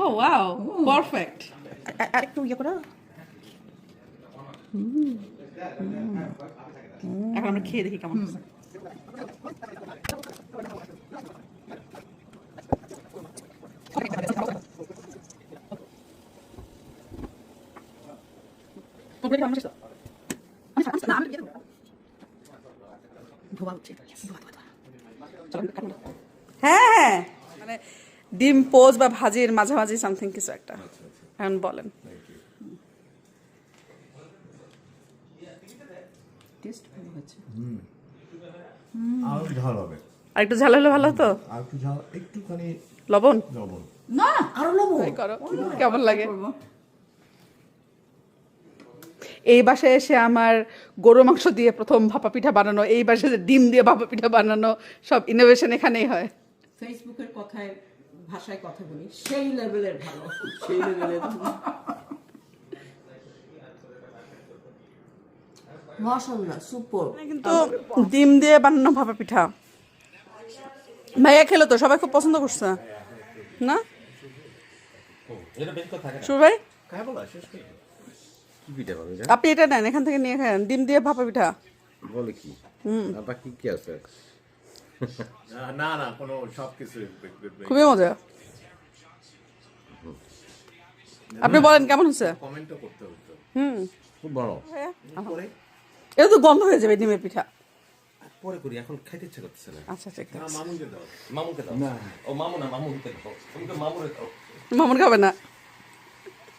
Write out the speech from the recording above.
ও wow perfect. আরেকটু ইয়ে করো। এখন আমরা খেয়ে দেখি কেমন হচ্ছে। হ্যাঁ মানে ডিম পোজ বা ভাজির মাঝামাঝি সামথিং কিছু একটা। এখন বলেন টেস্ট ভালো হয়েছে। আর ঝাল হবে, আর একটু ঝাল হলে ভালো হতো। আর একটু ঝাল, একটুখানি লবণ লবণ। না আরো লবণ ট্রাই করো কেমন লাগে। এই বাসায় এসে আমার গরু মাংস দিয়ে প্রথম ভাপা পিঠা বানানো, এই বাসায় ডিম দিয়ে ভাপা পিঠা বানানো, সব ইনোভেশন এখানেই হয়। ফেসবুকের কথায় ভাষায় কথা বলি, সেই লেভেলের ভালো, সেই লেভেলের মাশাআল্লাহ সুপার। কিন্তু ডিম দিয়ে বানানো ভাপা পিঠা ভাইয়া খেলো তো, সবাই খুব পছন্দ করছে না? শুভ ভাই আপনি এটা নেন, এখান থেকে নিয়ে খান, ডিম দিয়ে ভাপা পিঠা। বলে কি বাকি কি আছে? না না কোনো সবকিছু খুবই মজা। আপনি বলেন কেমন হচ্ছে? কমেন্টও করতে হতো। খুব ভালো। এটা তো গন্ধ হয়ে যাবে ডিমের পিঠা। পরে করি, এখন খাইতে ইচ্ছা করতেছে না। আচ্ছা ঠিক আছে। মামুনকে দাও। ও মামু না, মামুনকে দাও। তুমি তো মামুরে দাও। মামুন খাবে না।